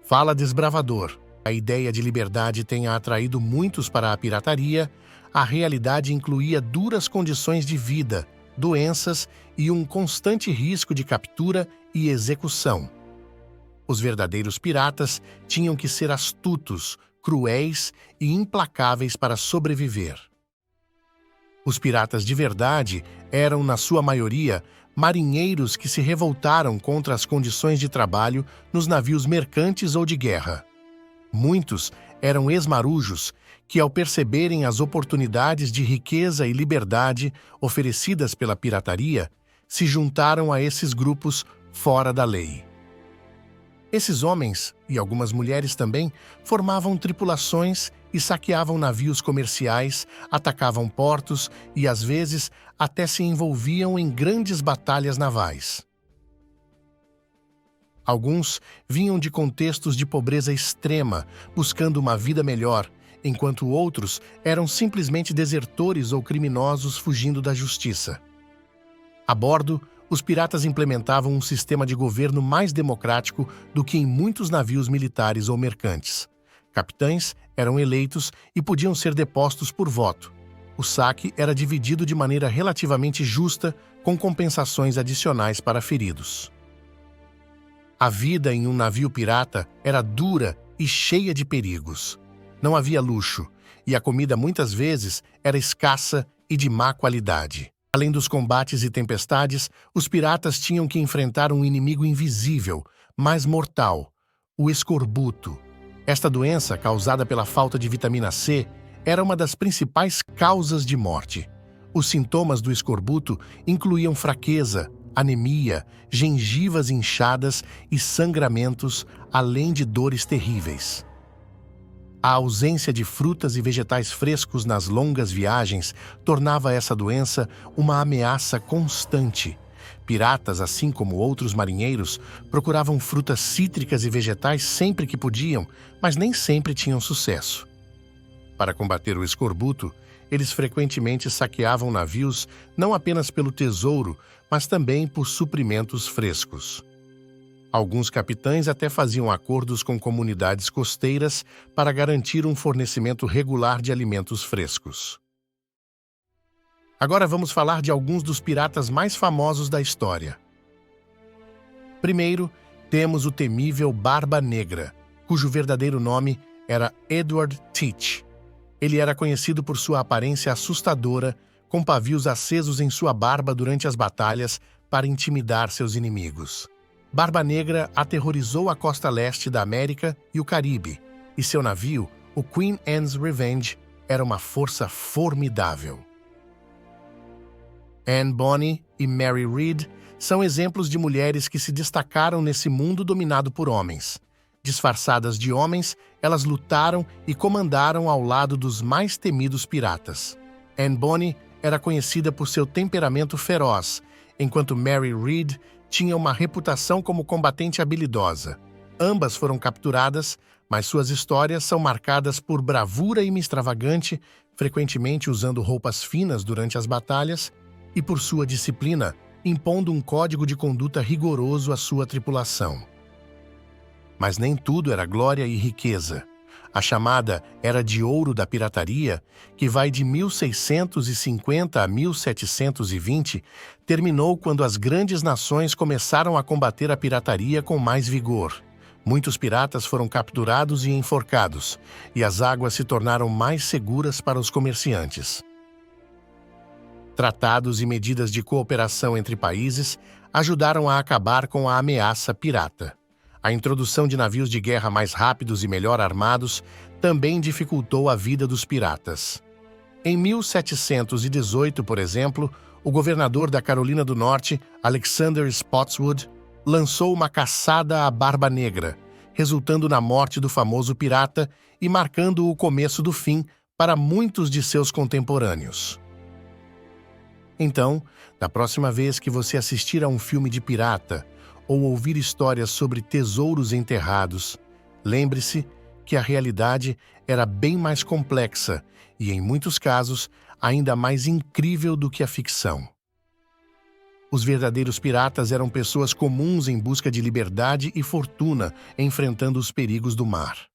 Fala desbravador. A ideia de liberdade tenha atraído muitos para a pirataria, a realidade incluía duras condições de vida, doenças e um constante risco de captura e execução. Os verdadeiros piratas tinham que ser astutos, cruéis e implacáveis para sobreviver. Os piratas de verdade eram, na sua maioria, marinheiros que se revoltaram contra as condições de trabalho nos navios mercantes ou de guerra. Muitos eram ex-marujos que, ao perceberem as oportunidades de riqueza e liberdade oferecidas pela pirataria, se juntaram a esses grupos fora da lei. Esses homens, e algumas mulheres também, formavam tripulações e saqueavam navios comerciais, atacavam portos e, às vezes, até se envolviam em grandes batalhas navais. Alguns vinham de contextos de pobreza extrema, buscando uma vida melhor, enquanto outros eram simplesmente desertores ou criminosos fugindo da justiça. A bordo, os piratas implementavam um sistema de governo mais democrático do que em muitos navios militares ou mercantes. Capitães eram eleitos e podiam ser depostos por voto. O saque era dividido de maneira relativamente justa, com compensações adicionais para feridos. A vida em um navio pirata era dura e cheia de perigos. Não havia luxo, e a comida muitas vezes era escassa e de má qualidade. Além dos combates e tempestades, os piratas tinham que enfrentar um inimigo invisível, mas mortal, o escorbuto. Esta doença, causada pela falta de vitamina C, era uma das principais causas de morte. Os sintomas do escorbuto incluíam fraqueza, anemia, gengivas inchadas e sangramentos, além de dores terríveis. A ausência de frutas e vegetais frescos nas longas viagens tornava essa doença uma ameaça constante. Piratas, assim como outros marinheiros, procuravam frutas cítricas e vegetais sempre que podiam, mas nem sempre tinham sucesso. Para combater o escorbuto, eles frequentemente saqueavam navios não apenas pelo tesouro, mas também por suprimentos frescos. Alguns capitães até faziam acordos com comunidades costeiras para garantir um fornecimento regular de alimentos frescos. Agora vamos falar de alguns dos piratas mais famosos da história. Primeiro, temos o temível Barba Negra, cujo verdadeiro nome era Edward Teach. Ele era conhecido por sua aparência assustadora, com pavios acesos em sua barba durante as batalhas para intimidar seus inimigos. Barba Negra aterrorizou a costa leste da América e o Caribe, e seu navio, o Queen Anne's Revenge, era uma força formidável. Anne Bonny e Mary Read são exemplos de mulheres que se destacaram nesse mundo dominado por homens. Disfarçadas de homens, elas lutaram e comandaram ao lado dos mais temidos piratas. Anne Bonny era conhecida por seu temperamento feroz, enquanto Mary Read tinha uma reputação como combatente habilidosa. Ambas foram capturadas, mas suas histórias são marcadas por bravura e extravagante, frequentemente usando roupas finas durante as batalhas, e por sua disciplina, impondo um código de conduta rigoroso à sua tripulação. Mas nem tudo era glória e riqueza. A chamada Era de Ouro da Pirataria, que vai de 1650 a 1720, terminou quando as grandes nações começaram a combater a pirataria com mais vigor. Muitos piratas foram capturados e enforcados, e as águas se tornaram mais seguras para os comerciantes. Tratados e medidas de cooperação entre países ajudaram a acabar com a ameaça pirata. A introdução de navios de guerra mais rápidos e melhor armados também dificultou a vida dos piratas. Em 1718, por exemplo, o governador da Carolina do Norte, Alexander Spotswood, lançou uma caçada à Barba Negra, resultando na morte do famoso pirata e marcando o começo do fim para muitos de seus contemporâneos. Então, da próxima vez que você assistir a um filme de pirata ou ouvir histórias sobre tesouros enterrados, lembre-se que a realidade era bem mais complexa e, em muitos casos, ainda mais incrível do que a ficção. Os verdadeiros piratas eram pessoas comuns em busca de liberdade e fortuna, enfrentando os perigos do mar.